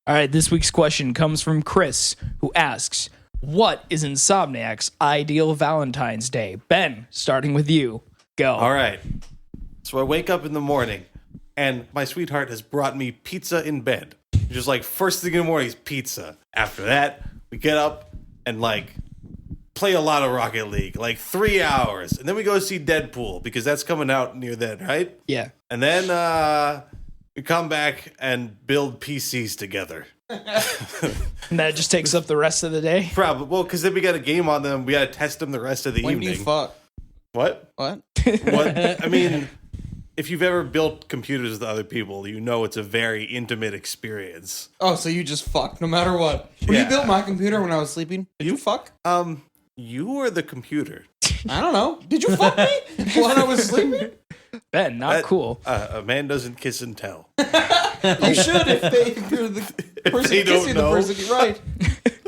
All right, this week's question comes from Chris, who asks, what is Insomniac's ideal Valentine's Day? Ben, starting with you. Go. All right. So I wake up in the morning, and my sweetheart has brought me pizza in bed. Just like first thing in the morning is pizza. After that, we get up and like play a lot of Rocket League, like 3 hours. And then we go see Deadpool because that's coming out near then, right? Yeah. And then we come back and build PCs together. And that just takes up the rest of the day? Probably. Well, because then we got a game on them. We got to test them the rest of the evening. When do you fuck? What? What? I mean, if you've ever built computers with other people, you know it's a very intimate experience. Oh, so you just fuck no matter what. When you built my computer when I was sleeping, did you fuck? You were the computer. I don't know. Did you fuck me when I was sleeping? Ben, not cool. A man doesn't kiss and tell. You should if you're the person they don't kissing know. the person. You're right.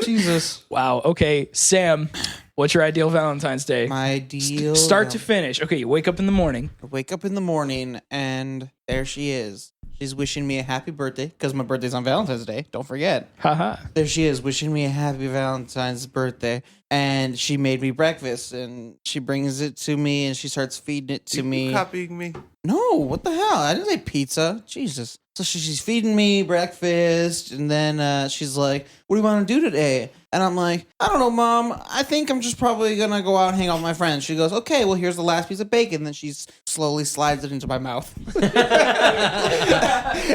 Jesus. Wow. Okay, Sam, what's your ideal Valentine's Day? My ideal. Start to finish. Okay, you wake up in the morning. I wake up in the morning and there she is. She's wishing me a happy birthday because my birthday's on Valentine's Day. Don't forget. Haha. There she is wishing me a happy Valentine's birthday. And she made me breakfast and she brings it to me and she starts feeding it to me. You copying me? No, what the hell? I didn't say pizza. Jesus. So she's feeding me breakfast, and then she's like, what do you want to do today? And I'm like, I don't know, Mom. I think I'm just probably going to go out and hang out with my friends. She goes, okay, well, here's the last piece of bacon. Then she slowly slides it into my mouth.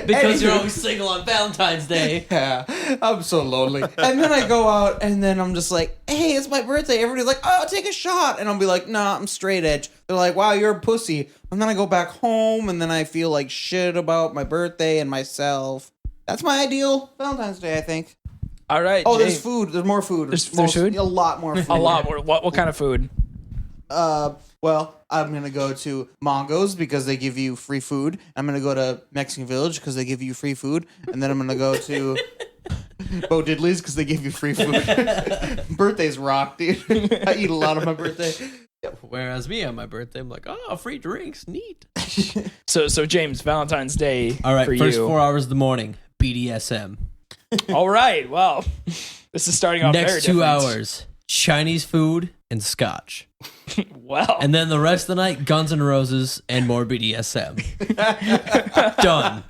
Because you're always single on Valentine's Day. Yeah, I'm so lonely. And then I go out, and then I'm just like, hey, it's my birthday. Everybody's like, oh, take a shot. And I'll be like, nah, I'm straight edge. They're like, wow, you're a pussy. And then I go back home, and then I feel like shit about my birthday and myself. That's my ideal Valentine's Day, I think. All right. Oh, Jay. there's food. There's more food. There's food? A lot more food. A lot more. What kind of food? Well, I'm going to go to Mongo's because they give you free food. I'm going to go to Mexican Village because they give you free food. And then I'm going to go to Bo Diddley's because they give you free food. Birthdays rock, dude. I eat a lot on my birthday. Whereas me on my birthday, I'm like, oh, free drinks, neat. So James, Valentine's Day. All right, for first you. 4 hours of the morning, BDSM. All right. Well, this is starting off very Next 2 different. hours, Chinese food and scotch. Well. And then the rest of the night, Guns N' Roses and more BDSM. Done.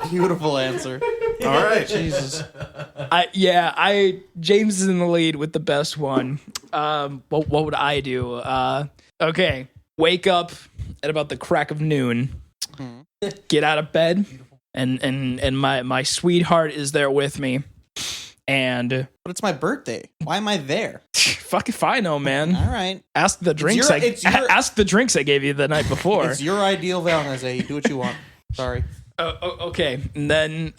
Beautiful answer. All right. Jesus. James is in the lead with the best one. What would I do? Okay. Wake up at about the crack of noon. Get out of bed. And my sweetheart is there with me. And But it's my birthday. Why am I there? fuck if I know, man. All right. Ask the drinks. Ask the drinks I gave you the night before. It's your ideal Valentine's Day. You do what you want. Sorry. Okay. And then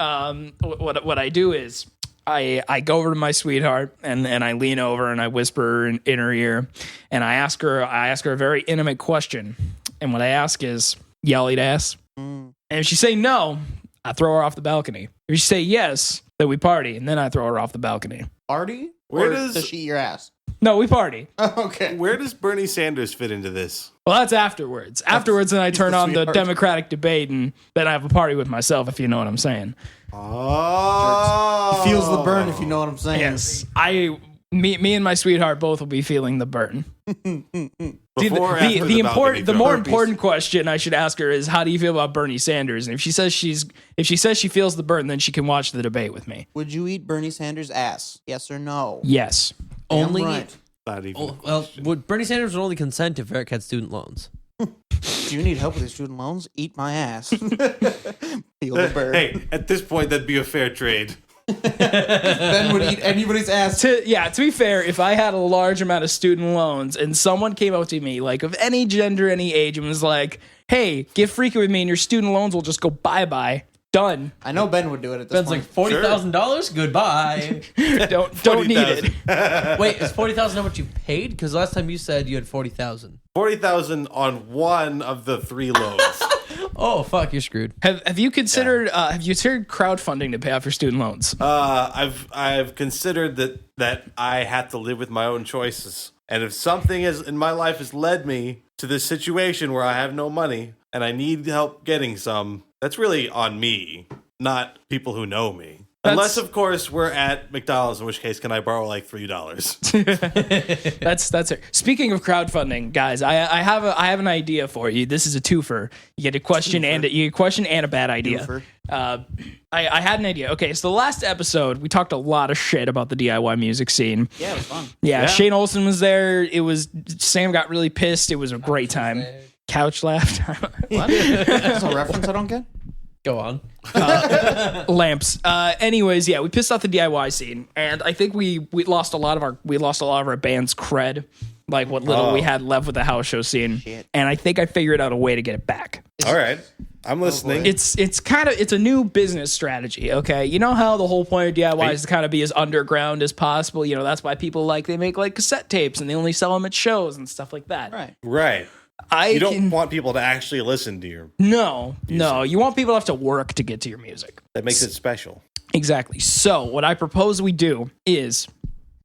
what I do is I go over to my sweetheart and I lean over and I whisper in her ear and I ask her a very intimate question. And what I ask is, y'all eat ass? And if she say no, I throw her off the balcony. If she say yes, then we party, and then I throw her off the balcony. Party? Where Or does she eat your ass? No, we party. Okay. Where does Bernie Sanders fit into this? Well, that's afterwards. Afterwards, then I turn the on the sweetheart. Democratic debate, and then I have a party with myself, if you know what I'm saying. Oh. He feels the burn, if you know what I'm saying. Yes, me and my sweetheart both will be feeling the burn. Before or after The balcony the throw? more important question I should ask her is, how do you feel about Bernie Sanders? And if she says she feels the burn, then she can watch the debate with me. Would you eat Bernie Sanders' ass? Yes or no? Yes. Only. Damn right. Not even. Oh, well, Bernie Sanders would only consent if Eric had student loans. Do you need help with your student loans? Eat my ass. Feel the burn. Hey, at this point, that'd be a fair trade. Ben would eat anybody's ass. To be fair, if I had a large amount of student loans and someone came up to me, like of any gender, any age, and was like, "Hey, get freaky with me, and your student loans will just go bye-bye." Done. I know Ben would do it at this Ben's point. like $40,000. Goodbye. Don't need it. Wait, is 40,000 how much you paid? Because last time you said you had 40,000. 40,000 on one of the 3 loans. Oh fuck, you're screwed. Have you considered crowdfunding to pay off your student loans? I've considered that I have to live with my own choices, and if something in my life has led me to this situation where I have no money and I need help getting some, that's really on me. not people who know me. Unless, of course, we're at McDonald's, in which case, can I borrow like $3? That's it. Speaking of crowdfunding, guys, I have an idea for you. This is a twofer. You get a question and a bad idea. I had an idea. Okay, so the last episode we talked a lot of shit about the DIY music scene. Yeah, it was fun. Yeah, Shane Olsen was there. Sam got really pissed. It was a great time. Couch laughed. What? That's a reference I don't get. Go on. Lamps. Anyways, yeah, we pissed off the DIY scene, and I think we lost a lot of our band's cred, like what little we had left with the house show scene. Shit. And I think I figured out a way to get it back. All right. I'm listening. It's a new business strategy. Okay, you know how the whole point of DIY is to kind of be as underground as possible. You know, that's why people they make like cassette tapes and they only sell them at shows and stuff like that. Right. You don't want people to actually listen to your No. You want people to have to work to get to your music. That makes it special. Exactly. So what I propose we do is,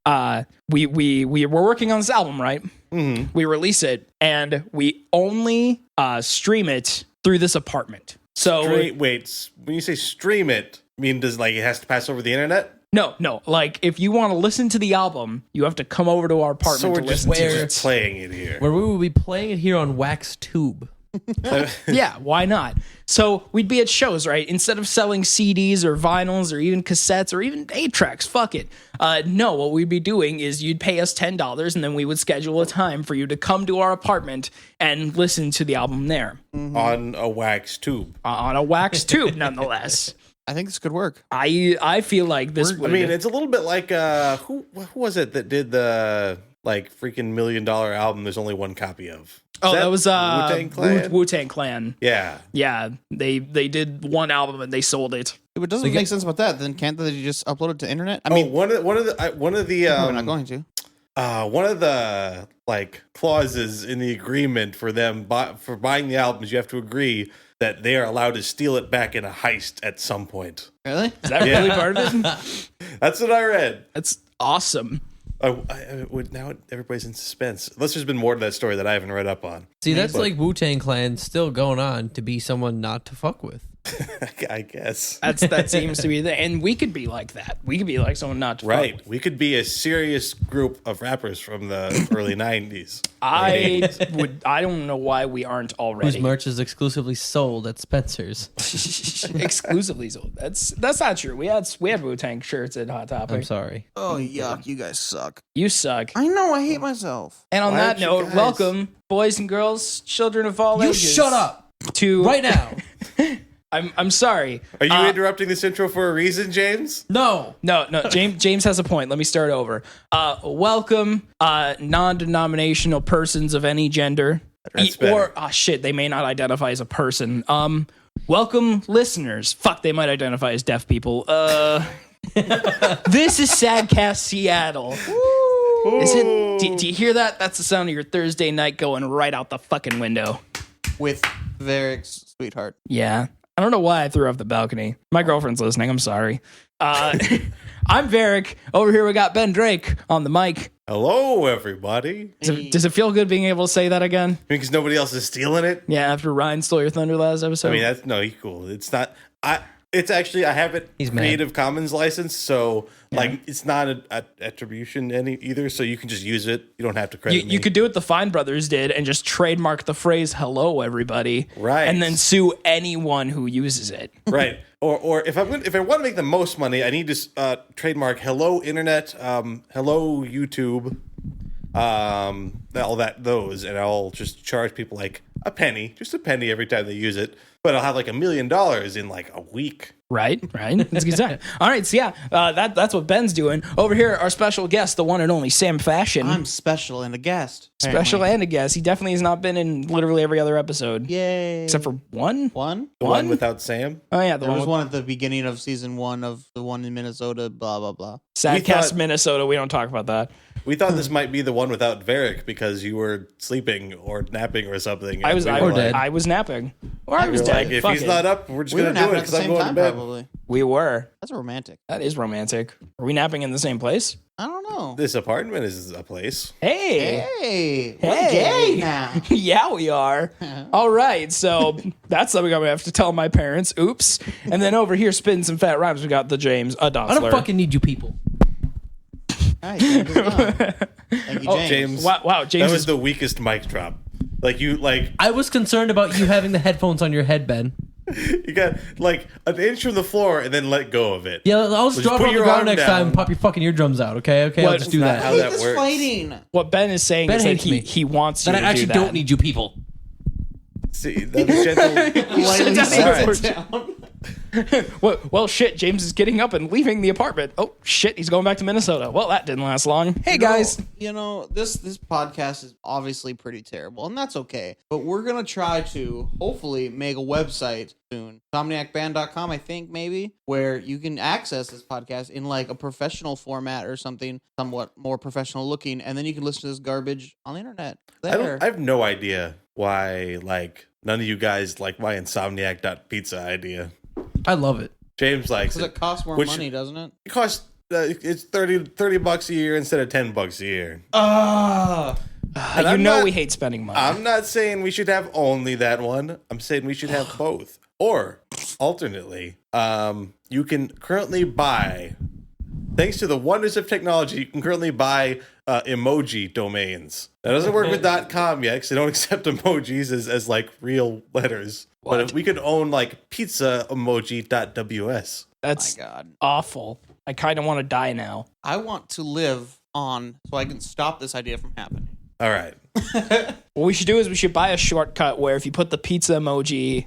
we're working on this album, right? Mm-hmm. We release it and we only stream it through this apartment. So wait, when you say stream it, I mean does it has to pass over the internet? No. Like, if you want to listen to the album, you have to come over to our apartment. So we're to just listen to playing it here. Where we will be playing it here on wax tube. Yeah, why not? So we'd be at shows, right? Instead of selling CDs or vinyls or even cassettes or even 8-tracks, fuck it. No, what we'd be doing is you'd pay us $10 and then we would schedule a time for you to come to our apartment and listen to the album there. Mm-hmm. On a wax tube. On a wax tube, nonetheless. I think this could work. I feel like this would... I mean, it's a little bit like, who was it that did the, freaking $1 million album there's only one copy of? That was Wu-Tang Clan? Wu-Tang Clan. Yeah. Yeah, they did one album and they sold it. If it doesn't make sense about that, then can't they just upload it to internet? I mean, one of the we're not going to. One of the clauses in the agreement for them for buying the albums, you have to agree that they are allowed to steal it back in a heist at some point. Really? Is that really part of it? That's what I read. That's awesome. Now everybody's in suspense. Unless there's been more to that story that I haven't read up on. See, that's like Wu-Tang Clan still going on to be someone not to fuck with. I guess. That seems to be and we could be like that. We could be like someone not to fuck with. We could be a serious group of rappers from the early 90s. I don't know why we aren't already. Whose merch is exclusively sold at Spencer's. Exclusively sold. That's not true. We had Wu-Tang shirts at Hot Topic. I'm sorry. Oh, yuck. You guys suck. You suck. I know. I hate myself. And on that note, welcome, boys and girls, children of all ages. You shut up to right now. I'm sorry. Are you interrupting this intro for a reason, James? No. James has a point. Let me start over. Welcome, non-denominational persons of any gender. That's better. They may not identify as a person. Welcome, listeners. Fuck, they might identify as deaf people. This is Sadcast Seattle. Is it? Do you hear that? That's the sound of your Thursday night going right out the fucking window. With Varric's sweetheart. Yeah. I don't know why I threw off the balcony. My girlfriend's listening. I'm sorry. I'm Varric. Over here we got Ben Drake on the mic. Hello, everybody. Does it feel good being able to say that again? Because nobody else is stealing it? Yeah, after Ryan stole your thunder last episode? I mean, he's cool. It's not... It's actually, I have it Creative Commons license, so it's not an attribution either, so you can just use it. You don't have to credit me. You could do what the Fine Brothers did and just trademark the phrase "Hello, everybody," right? And then sue anyone who uses it, right? Or if I want to make the most money, I need to trademark "Hello Internet," "Hello YouTube," those, and I'll just charge people like a penny every time they use it. But I'll have $1 million in a week. Right. That's exactly. All right. So yeah, that's what Ben's doing over here. Our special guest, the one and only Sam Fashion. I'm special and a guest. Special and a guest. He definitely has not been in literally every other episode. Yay! Except for one. One without Sam. Oh yeah, there was one at the beginning of season 1 of the one in Minnesota. Blah blah blah. Sadcast Minnesota. We don't talk about that. We thought this might be the one without Varric because you were sleeping or napping or something. I was napping. Or I was dead. If he's not up, we're just going to do it because I'm going to bed. Probably. We were. That's romantic. That is romantic. Are we napping in the same place? I don't know. This apartment is a place. Hey, we're Hey. gay now. Yeah, we are. All right, so that's something I'm gonna have to tell my parents. Oops. And then over here, spitting some fat rhymes, we got the James Adonsler. I don't fucking need you people. All right, James is done. Thank you, James. James. Wow, James That was is the weakest mic drop. Like I was concerned about you having the headphones on your head, Ben. you got like an inch from the floor and then let go of it. Yeah, I'll just drop put it on the your ground arm next down. time and pop your fucking eardrums out, okay? Okay, I'll What- just do That's that. how I hate that this works. fighting. what Ben is saying Ben is that hates me. he wants That you I to actually do that. don't need you people. See, that was gentle. Lightly down sits here. down. Well, shit, James is getting up and leaving the apartment. Oh, shit, he's going back to Minnesota. Well, that didn't last long. Hey, guys. This podcast is obviously pretty terrible, and that's okay. But we're gonna try to hopefully make a website soon, insomniacband.com, I think maybe, where you can access this podcast in like a professional format or something, somewhat more professional looking, and then you can listen to this garbage on the internet. There. I have no idea why like none of you guys like my insomniac.pizza idea. I love it. James likes Because it. it costs more Which- money, doesn't it? It costs it's $30 a year instead of $10 a year. Ah. And You I'm know not- we hate spending money. I'm not saying we should have only that one. I'm saying we should have both. Or alternately, you can currently buy, thanks to the wonders of technology, you can currently buy emoji domains. That doesn't work with .com yet because they don't accept emojis as like real letters. But if we could own like pizza emoji.ws. That's My God. awful. I kind of want to die now. I want to live on so I can stop this idea from happening. All right. What we should do is we should buy a shortcut where if you put the pizza emoji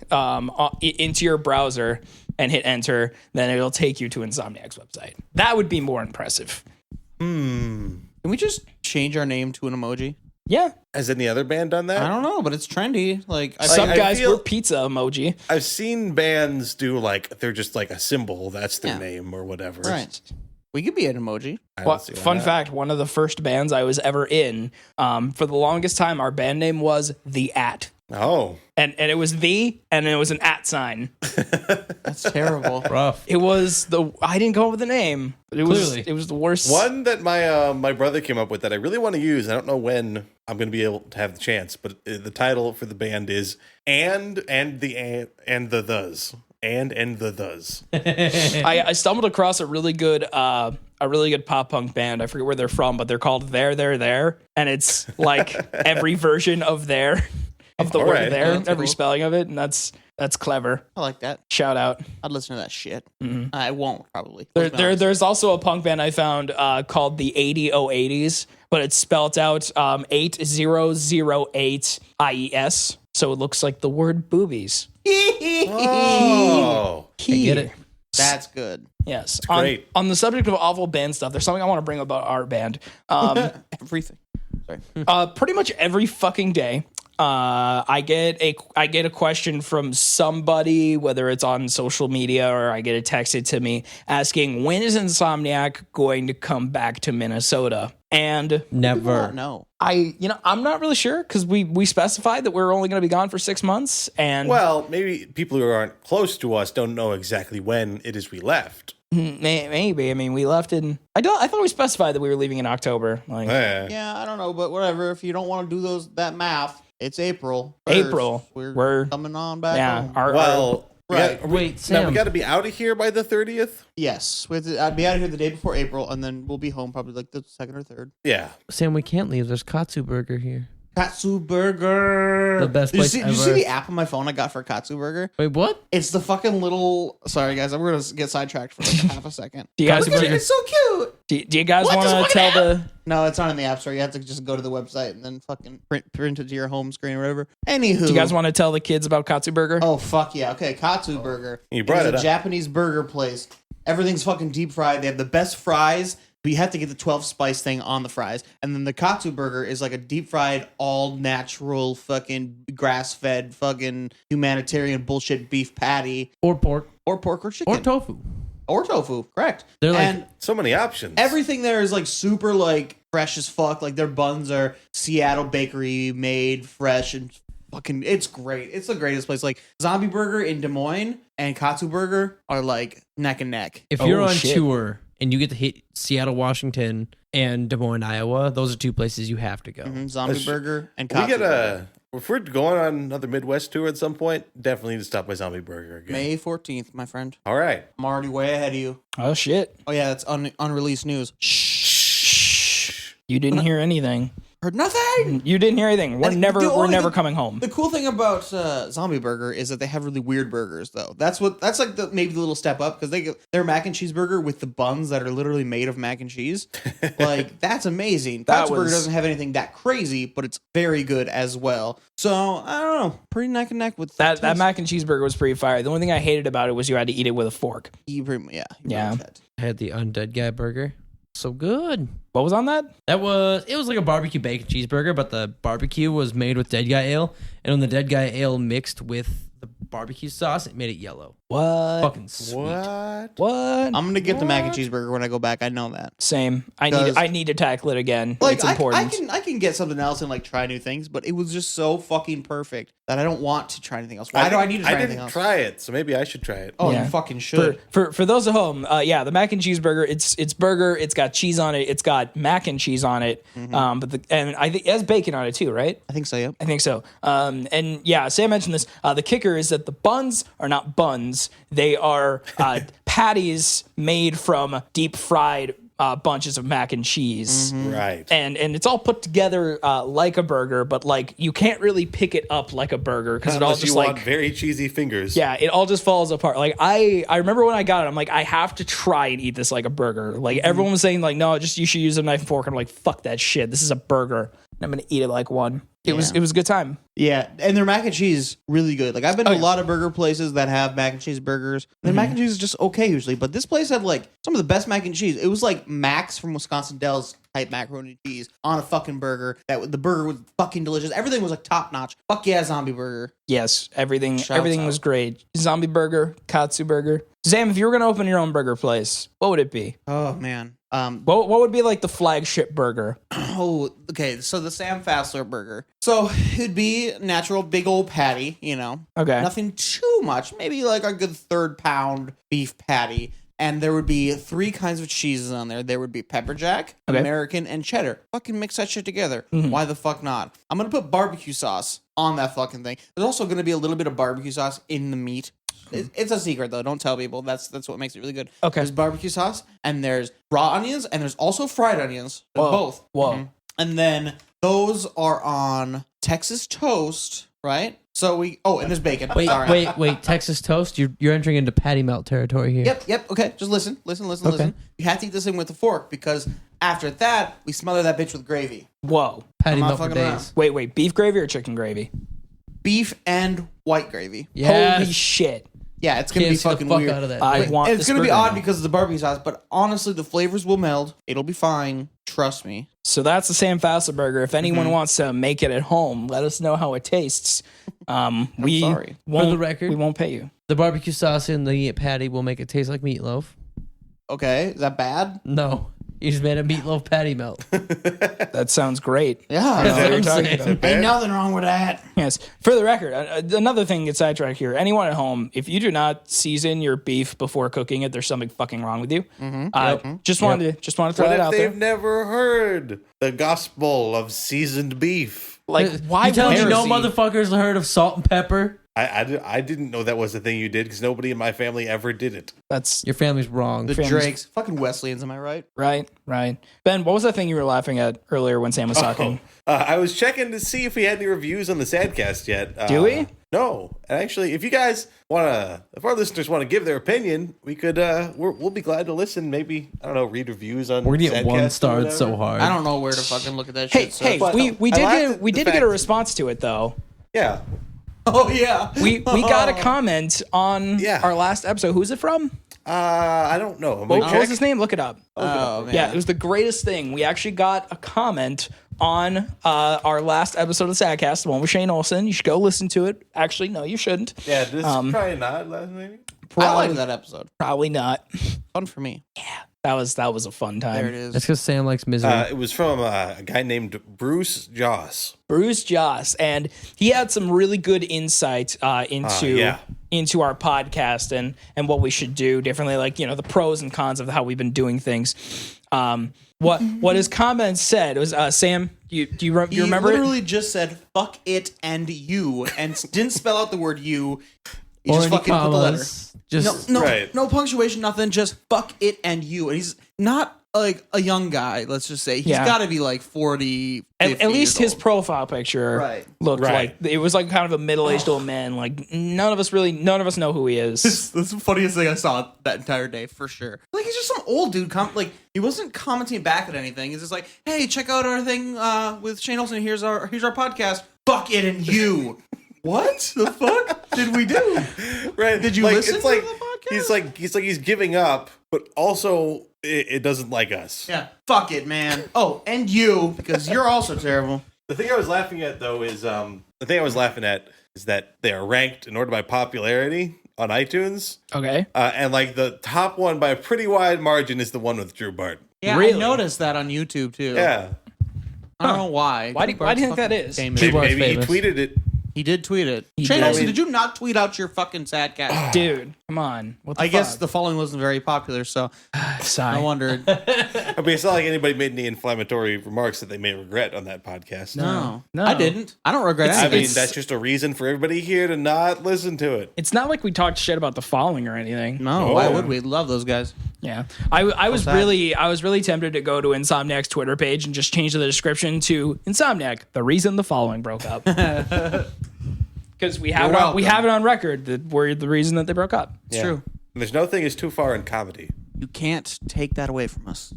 into your browser and hit enter, then it'll take you to Insomniac's website. That would be more impressive. Can we just change our name to an emoji? Yeah. Has any other band done that? I don't know, but it's trendy. Like, Some I guys feel- were pizza emoji. I've seen bands do like they're just like a symbol. That's their Yeah. name or whatever. right. We could be an emoji. I don't Well, see why fun not. fact, one of the first bands I was ever in, for the longest time, our band name was The At. Oh, And it was the, and it was an at sign. That's terrible. Rough. It was I didn't come up with a name. But it Clearly. was the worst. one that my brother came up with that I really want to use. I don't know when I'm going to be able to have the chance, but the title for the band is and the thus. I stumbled across a really good pop punk band. I forget where they're from, but they're called There, and it's like every version of there, of the All word right. there, That's every cool. spelling of it, and that's clever. I like that. Shout out. I'd listen to that shit. I won't, probably. There's also a punk band I found called the 8080s, but it's spelled out 8008 IES, so it looks like the word boobies. Oh, I get it. That's good. Yes. great. On the subject of awful band stuff, there's something I want to bring about our band. Everything. Sorry. Pretty much every fucking day, I get a question from somebody, whether it's on social media or I get it texted to me asking, when is Insomniac going to come back to Minnesota? And Never. No. I'm not really sure because we specified that we're only going to be gone for 6 months. And well, maybe people who aren't close to us don't know exactly when it is we left. maybe. I mean, we left in. I thought we specified that we were leaving in October. Like Yeah, I don't know, but whatever. If you don't want to do that math, it's April. 1st. April. We're coming on back yeah. home. Well, Right. Wait, now Sam. we got to be out of here by the 30th. Yes. I'd be out of here the day before April, and then we'll be home probably like the 2nd or 3rd. Yeah. Sam, we can't leave. There's Katsu Burger here. Katsu Burger. The best Did you place see, ever. Did you see the app on my phone I got for Katsu Burger? Wait, what? It's the fucking little. Sorry, guys. I'm going to get sidetracked for like half a second. do you guys Katsu Burger. It's so cute. do you guys What, want this to fucking tell app? the? No, it's not in the App Store. You have to just go to the website and then fucking print it to your home screen or whatever. Anywho. Do you guys want to tell the kids about Katsu Burger? Oh, fuck yeah. Okay, Katsu Burger. You brought It's it a up. Japanese burger place. Everything's fucking deep fried. They have the best fries, but you have to get the 12 spice thing on the fries. And then the Katsu Burger is like a deep fried, all natural, fucking grass fed, fucking humanitarian bullshit beef patty. Or pork. Or pork or chicken. Or tofu. Or tofu, correct. They're like- and So many options. everything there is like super like fresh as fuck. Like their buns are Seattle bakery made, fresh and it's great. It's the greatest place. Like Zombie Burger in Des Moines and Katsu Burger are like neck and neck. If you're on tour and you get to hit Seattle, Washington, and Des Moines, Iowa, those are 2 places you have to go. Zombie Burger and Katsu Burger. If we're going on another Midwest tour at some point, definitely need to stop by Zombie Burger again. May 14th, my friend. All right. I'm already way ahead of you. Oh shit! Oh yeah, that's unreleased news. Shh. You didn't hear anything. Heard nothing. You didn't hear anything. We're never coming home. The cool thing about Zombie Burger is that they have really weird burgers, though. That's like maybe the little step up, because their mac and cheese burger with the buns that are literally made of mac and cheese. Like that's amazing. Katsu Burger doesn't have anything that crazy, but it's very good as well. So I don't know, pretty neck and neck with that mac and cheese burger was pretty fire. The only thing I hated about it was you had to eat it with a fork. Yeah. I had the Undead Guy burger. So good. What was on that? It was like a barbecue bacon cheeseburger, but the barbecue was made with Dead Guy Ale, and when the Dead Guy Ale mixed with the barbecue sauce, it made it yellow. What? Fucking sweet. What? I'm gonna get the mac and cheese burger when I go back. I know that. Same. I need to tackle it again. Like it's important. I can get something else and like try new things, but it was just so fucking perfect that I don't want to try anything else. Why do I need to try anything else? I didn't try it, so maybe I should try it. Oh, you fucking should. For those at home, the mac and cheese burger. It's burger. It's got cheese on it. It's got mac and cheese on it. And I think it has bacon on it too, right? I think so. Yep. I think so. And yeah, Sam mentioned this. The kicker is that the buns are not buns. They are patties made from deep fried bunches of mac and cheese. Right. And it's all put together like a burger, but like you can't really pick it up like a burger because it all just want very cheesy fingers. Yeah, it all just falls apart. Like I remember when I got it, I'm like, I have to try and eat this like a burger. Like everyone was saying like, no, just you should use a knife and fork. I'm like, fuck that shit. This is a burger. And I'm gonna eat it like one. It was a good time. Yeah, and their mac and cheese really good. Like I've been to a lot of burger places that have mac and cheese burgers. Their mac and cheese is just okay usually, but this place had like some of the best mac and cheese. It was like Max from Wisconsin Dells type macaroni and cheese on a fucking burger. The burger was fucking delicious. Everything was like top notch. Fuck yeah, Zombie Burger. Yes, everything Shouts was out. great. Zombie Burger, Katsu Burger. Sam, if you were gonna open your own burger place, what would it be? Oh man. What would be like the flagship burger? Oh, okay. So the Sam Fassler burger. So it'd be natural big old patty, you know. Okay. Nothing too much. Maybe like a good 3rd pound beef patty. And there would be 3 kinds of cheeses on there. There would be pepper jack, American, and cheddar. Fucking mix that shit together. Why the fuck not? I'm going to put barbecue sauce on that fucking thing. There's also going to be a little bit of barbecue sauce in the meat. It's a secret though. Don't tell people. That's what makes it really good. Okay. There's barbecue sauce and there's raw onions and there's also fried onions. Whoa. Both. Whoa. And then those are on Texas toast, right? So and there's bacon. Wait. Texas toast? You're entering into patty melt territory here. Yep. Okay, just listen. You have to eat this thing with a fork because after that, we smother that bitch with gravy. Whoa. Patty I'm not melt for fucking around. days. Wait. Beef gravy or chicken gravy? Beef and white gravy. Yes. Holy shit. Yeah, it's gonna be Can't see the fucking fuck weird. out of that. I want It's this gonna be burger odd now. because of the barbecue sauce, but honestly, the flavors will meld. It'll be fine. Trust me. So that's the Sam Fassler burger. If anyone wants to make it at home, let us know how it tastes. We sorry. won't, For the record. we won't pay you. The barbecue sauce in the patty will make it taste like meatloaf. Okay, is that bad? No. You just made a meatloaf patty melt. That sounds great. Yeah. That's what I'm talking saying. about. Ain't nothing wrong with that. Yes. For the record, another thing gets sidetracked here. Anyone at home, if you do not season your beef before cooking it, there's something fucking wrong with you. Just wanted to throw What that if out there. they've never heard the gospel of seasoned beef? Like, why You telling me no heresy? motherfuckers heard of salt and pepper? I didn't know that was a thing you did because nobody in my family ever did it. That's Your family's wrong. The Drakes, fucking Wesleyans, am I right? right. Ben, what was that thing you were laughing at earlier when Sam was talking? I was checking to see if we had any reviews on the Sadcast yet. Do we? No. And actually, if you guys if our listeners want to give their opinion, we could. We'll be glad to listen. Maybe read reviews on. We're gonna get Sadcast 1 or star whatever. so hard. I don't know where to fucking look at that Hey, shit. hey, we I did laughed get at a the response to it though. Yeah. Oh yeah. We got a comment on Yeah. our last episode. Who's it from? I don't know. What was his name? Look it up. Oh man. Yeah, it was the greatest thing. We actually got a comment on our last episode of Sadcast, the one with Shane Olsen. You should go listen to it. Actually, no, you shouldn't. Yeah. This probably not. Maybe. I like that episode. Probably not. Fun for me. That was a fun time. There it is. That's because Sam likes misery. It was from a guy named Bruce Joss. Bruce Joss, and he had some really good insight into our podcast and what we should do differently, like, you know, the pros and cons of how we've been doing things. What his comments said was, Sam, do you remember? He literally just said "fuck it" and "you" and didn't spell out the word "you." He or just any fucking put the letter. commas. Just No, Right. no punctuation, nothing. Just "fuck it" and "you." And he's not like a young guy. Let's just say he's got to be like 40. At least years his old. profile picture looked like it was like kind of a middle-aged old man. Like none of us know who he is. That's the funniest thing I saw that entire day, for sure. Like, he's just some old dude. Like, he wasn't commenting back at anything. He's just like, "Hey, check out our thing with Shane Olsen. Here's our podcast. Fuck it and you." What the fuck did we do? Right? Did you listen to the podcast? He's giving up, but also it doesn't like us. Yeah. Fuck it, man. Oh, and you, because you're also terrible. The thing I was laughing at though is that they are ranked in order by popularity on iTunes. Okay. And like the top one by a pretty wide margin is the one with Drew Barton. Yeah, Really? I noticed that on YouTube too. Yeah. I don't know why. Why do you think that is? Maybe Bart's he famous. tweeted it. He did tweet it. He Shane did. Olsen, did you not tweet out your fucking Sadcast? Dude, come on. What the I guess fuck? the following wasn't very popular, so Sigh. I wondered. I mean, it's not like anybody made any inflammatory remarks that they may regret on that podcast. No, No. I didn't. I don't regret I anything. mean, that's just a reason for everybody here to not listen to it. It's not like we talked shit about the following or anything. No, why would we? Love those guys. Yeah, I was sad. really tempted to go to Insomniac's Twitter page and just change the description to Insomniac, the reason the following broke up. Because we have it on record that we're the reason that they broke up. It's true. And there's no thing is too far in comedy. You can't take that away from us.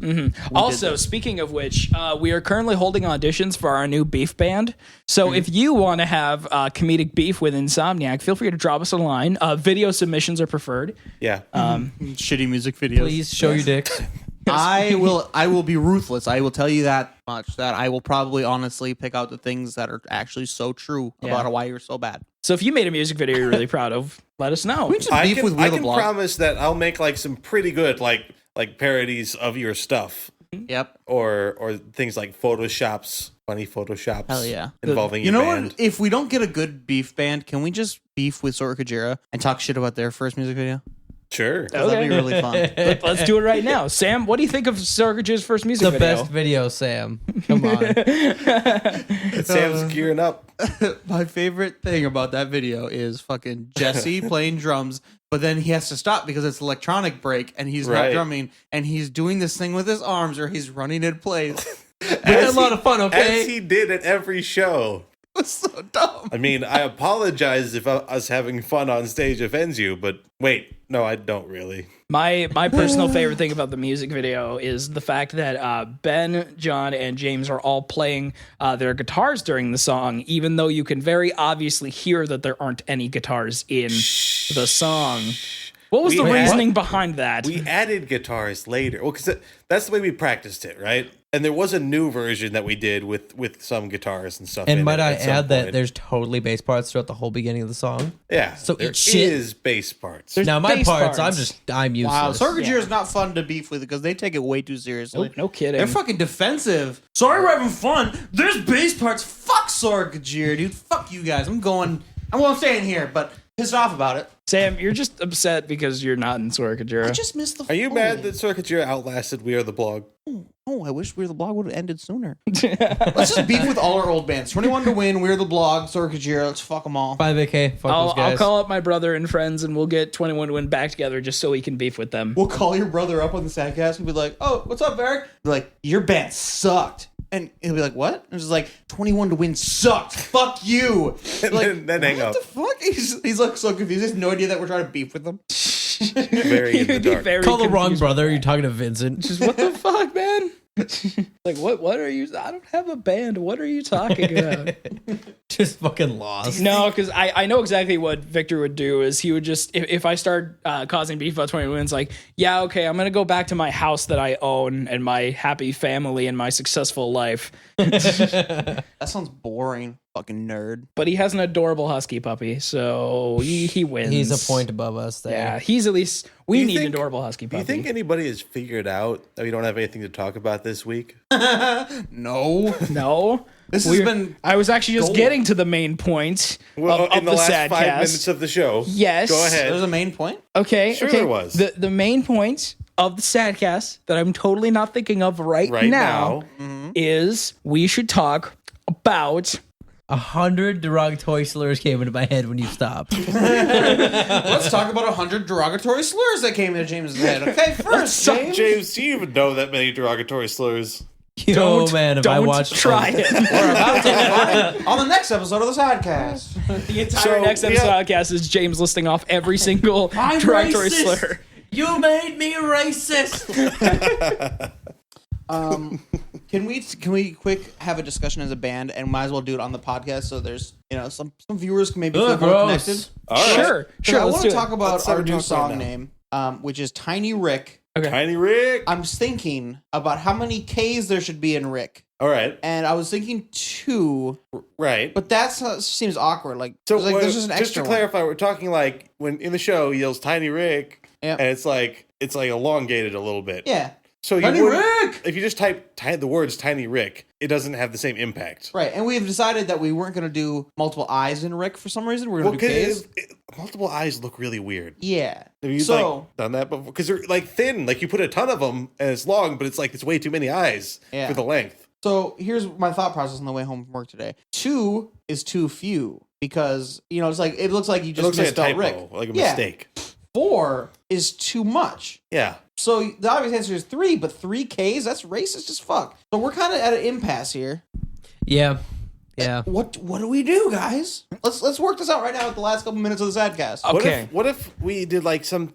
Also, speaking of which, we are currently holding auditions for our new beef band. So if you want to have comedic beef with Insomniac, feel free to drop us a line. Video submissions are preferred. Yeah. Shitty music videos. please show your dicks. I will be ruthless. I will tell you that much. That I will probably honestly pick out the things that are actually so true about why you're so bad. So if you made a music video you're really proud of, let us know. We should I beef can, with I We're the can Blog. promise that I'll make like some pretty good like parodies of your stuff Yep. or things like photoshops, funny photoshops. Hell yeah. Involving You your know band. what? If we don't get a good beef band, can we just beef with Sora Kajira and talk shit about their first music video? Sure. That'd be really fun. Let's do it right now. Sam, what do you think of Sargage's first music The video? best video, Sam. Come on. Sam's gearing up. My favorite thing about that video is fucking Jesse playing drums, but then he has to stop because it's electronic break and he's not Right. drumming and he's doing this thing with his arms or he's running in place. We had a lot of fun, As okay? he did at every show. It's so dumb. I mean, I apologize if us having fun on stage offends you, but wait, no, I don't really. My personal favorite thing about the music video is the fact that Ben, John, and James are all playing their guitars during the song, even though you can very obviously hear that there aren't any guitars in the song. What was We the had- reasoning behind that? We added guitars later. Well, because that's the way we practiced it, right? And there was a new version that we did with some guitars and stuff. And in might it I at some add that point. there's totally bass parts throughout the whole beginning of the song. Yeah, So there it's shit. is bass parts. There's My bass parts, parts. I'm useless. Wow, Sora Kajira is not fun to beef with because they take it way too seriously. No kidding. They're fucking defensive. Sorry, we're having fun. There's bass parts. Fuck Sora Kajira, dude. Fuck you guys. I'm staying here, but pissed off about it. Sam, you're just upset because you're not in Sora Kajira. I just missed the. Are you mad that Sora Kajira outlasted We Are the Blog? Oh, I wish We're the Blog would have ended sooner. Let's just beef with all our old bands. 21 to Win, We're the Blog, Sora Kajira. Let's fuck them all. 5AK. Fuck I'll those guys. call up my brother and friends and we'll get 21 to Win back together just so we can beef with them. We'll call your brother up on the Sadcast and be like, "Oh, what's up, Eric?" Be like, "Your band sucked." And he'll be like, "What?" And it's just like, 21 to Win sucked. Fuck you. And Like, then hang up. what the fuck? He's like so confused. He has no idea that we're trying to beef with him. Very in the You'd be dark. very Call the wrong confused. brother. You're talking to Vincent. Just what the fuck, man? Like what are you? I don't have a band. What are you talking about? Just fucking lost. No, because I know exactly what Victor would do. Is he would just if I start causing beef about 20 wins, like, yeah, okay, I'm gonna go back to my house that I own and my happy family and my successful life. That sounds boring. fucking nerd. But he has an adorable husky puppy, so he wins. He's a point above us there. Yeah, he's at least. We you need an think- adorable husky Do puppy. you think anybody has figured out that we don't have anything to talk about this week? No. No. This has been I was actually just gold. getting to the main point Well, of in the the last Sadcast. 5 minutes of the show. Yes. Go ahead. There's a main point. Okay. Sure okay. there was. The main point of the Sadcast that I'm totally not thinking of right now is we should talk about 100 derogatory slurs came into my head when you stopped. Let's talk about 100 derogatory slurs that came into James's head. Okay, first, James. James, do you even know that many derogatory slurs? Yo, man, if I don't watched try it. We're about to find on the next episode of the Sadcast. The entire So, next we episode have- podcast is James listing off every single derogatory slur. You made me racist. Can we quick have a discussion as a band, and might as well do it on the podcast so there's some viewers can maybe feel more gross. connected. All right. Sure. I Let's want do to it. talk about Let's our talk new right song now. name, which is Tiny Rick. Okay. Tiny Rick. I'm thinking about how many K's there should be in Rick, All right. and I was thinking 2, Right. but that seems awkward. Like, So like there's just an just extra to clarify, we're talking like when in the show he yells Tiny Rick, Yep. and it's like elongated a little bit. one. Yeah, So you Tiny wouldn't- Rick. if you just type the words Tiny Rick, it doesn't have the same impact. Right, and we've decided that we weren't going to do multiple I's in Rick for some reason. We're going Well, to do K's. because multiple eyes look really weird. Yeah. Have you So- like done that before? Because they're like thin. Like you put a ton of them and it's long, but it's like it's way too many eyes Yeah. for the length. So here's my thought process on the way home from work today. 2 is too few because it's like it looks like you It just looks like a misspelled typo, Rick. like a Yeah. mistake. 4 is too much. Yeah. So the obvious answer is 3, but 3 Ks, that's racist as fuck. So we're kind of at an impasse here. Yeah. What do we do, guys? Let's work this out right now with the last couple minutes of the Sadcast. Okay. What if we did like some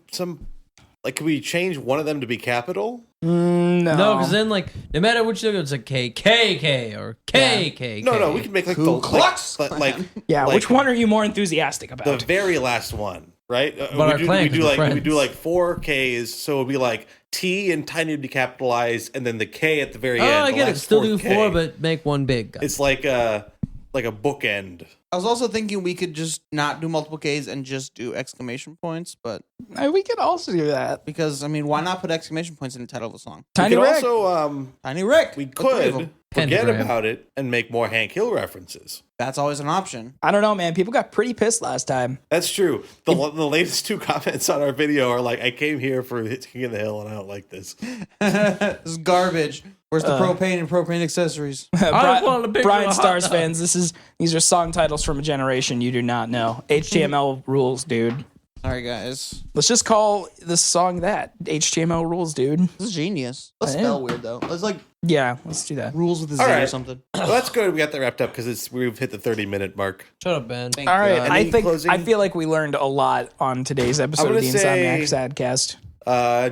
like could we change one of them to be capital? No. No, because then, like, no matter which look, it's like KKK or KKK. No, we could make like Ku Klux like Yeah, like which one are you more enthusiastic the about? very last one, right? our clan, 'cause we're we do friends. like 4 Ks, so it'd be like T and tiny would be capitalized, and then the K at the very end. Oh, I the get it. last Still do fourth K. 4, but make one big. It's like a bookend. I was also thinking we could just not do multiple Ks and just do exclamation points, but We could also do that. because why not put exclamation points in the title of the song? Tiny we could Rick. also Tiny Rick. we the 3 of could them. forget Pentagram. about it and make more Hank Hill references. That's always an option. I don't know, man. People got pretty pissed last time. That's true. The latest 2 comments on our video are like, "I came here for King of the Hill, and I don't like this." This is garbage. Where's the propane and propane accessories? want a picture Brian of a hot Stars dog. fans, these are song titles from a generation you do not know. HTML rules, dude. Sorry, guys. Let's just call this song that. HTML rules, dude. This is genius. Let's I spell am. weird though. Let's like Yeah, let's do that. rules with a Z All or right. something. Well, that's good. We got that wrapped up because we've hit the 30-minute mark. Shut up, Ben. Thank All right, God. I closing? feel like we learned a lot on today's episode of gonna the say- Insomniac Sadcast.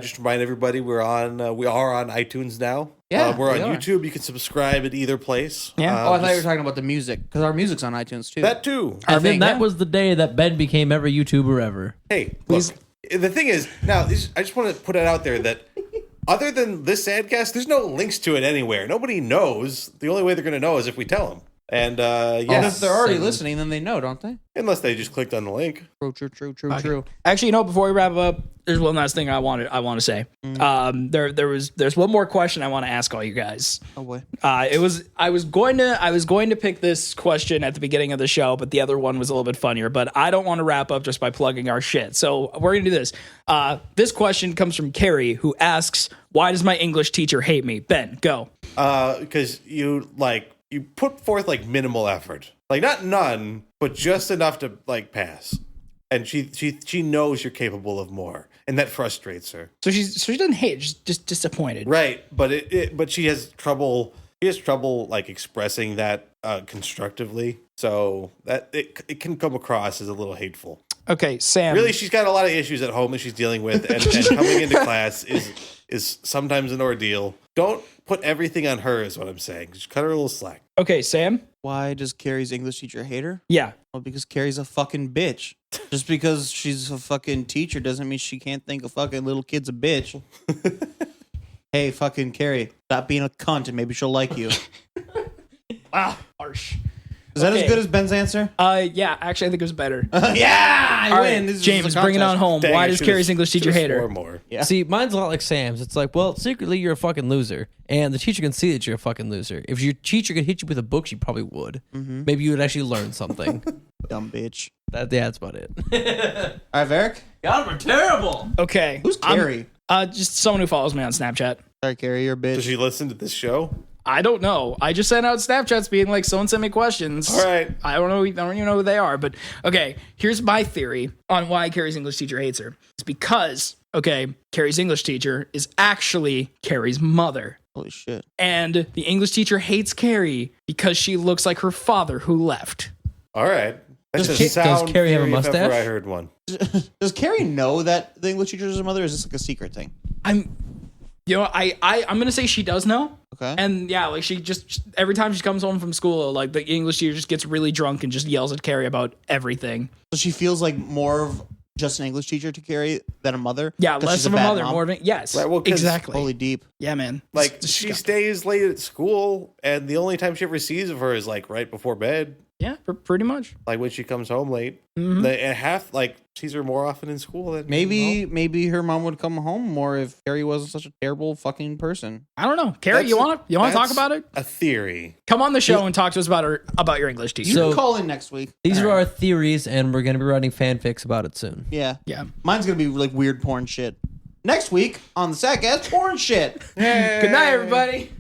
Just remind everybody we are on iTunes now. Yeah, we're on we are. YouTube. You can subscribe at either place. Yeah. Oh, I thought you were just- talking about the music because our music's on iTunes too. that too. And then thing, that yeah. was the day that Ben became every YouTuber ever. Hey, Please- look, the thing is, now I just want to put it out there that other than this Sadcast, there's no links to it anywhere. Nobody knows. The only way they're going to know is if we tell them. And And yes, if they're already Same. listening, then they know, don't they? unless they just clicked on the link. True. Actually, before we wrap up, there's one last thing I want to say. There's one more question I want to ask all you guys. Oh boy. I was going to pick this question at the beginning of the show, but the other one was a little bit funnier. But I don't want to wrap up just by plugging our shit. So we're gonna do this. This question comes from Carrie, who asks, "Why does my English teacher hate me?" Ben, go. Because you put forth like minimal effort, like not none, but just enough to like pass. And she knows you're capable of more, and that frustrates her. So she doesn't hate, she's just disappointed. Right, but she has trouble. She has trouble like expressing that constructively, so that it can come across as a little hateful. Okay, Sam. Really, she's got a lot of issues at home that she's dealing with, and coming into class is sometimes an ordeal. Don't put everything on her, is what I'm saying. Just cut her a little slack. Okay, Sam. Why does Carrie's English teacher hate her? Yeah. Well, because Carrie's a fucking bitch. Just because she's a fucking teacher doesn't mean she can't think a fucking little kid's a bitch. Hey, fucking Carrie, stop being a cunt and maybe she'll like you. Wow, harsh. Is that Okay. as good as Ben's answer? Yeah, actually, I think it was better. Yeah, I All win. right, This is James, just a bring it on contest. home. Dang, Why I does should've- Carrie's English teacher should've hate her? swore more. Yeah. See, mine's a lot like Sam's. It's like, well, secretly you're a fucking loser, and the teacher can see that you're a fucking loser. If your teacher could hit you with a book, she probably would. Maybe you would actually learn something. Dumb bitch. That's about it. All right, Eric. God, we're terrible. Okay. Who's Carrie? Just someone who follows me on Snapchat. Sorry, Carrie, you're a bitch. Does she listen to this show? I don't know. I just sent out Snapchats being like, someone sent me questions. All right. I don't know. I don't even know who they are. But okay, here's my theory on why Carrie's English teacher hates her. It's because, okay, Carrie's English teacher is actually Carrie's mother. Holy shit. And the English teacher hates Carrie because she looks like her father who left. All right. That's Does a Ca- sound does Carrie have a theory if ever mustache? I heard one. Does Carrie know that the English teacher is her mother? Or is this like a secret thing? I'm gonna say she does know. Okay. And yeah, like she just every time she comes home from school, like the English teacher just gets really drunk and just yells at Carrie about everything. So she feels like more of just an English teacher to Carrie than a mother? Yeah, 'Cause less she's of a bad mother, mom? more of a yes. Right, well, 'cause- exactly. Holy deep. Yeah, man. Like, It's she disgusting. stays late at school, and the only time she ever sees of her is, like, right before bed. Yeah, pretty much. Like, when she comes home late. Mhm. Sees her more often in school than... Maybe her mom would come home more if Carrie wasn't such a terrible fucking person. I don't know. Carrie, you want to talk That's about it? a theory. Come on the show and talk to us about your English teacher. You So- can call in next week. These are our theories, and we're going to be writing fanfics about it soon. Yeah. Yeah. Mine's gonna be like weird porn shit. Next week on the Sadcast, porn shit. Good night, everybody.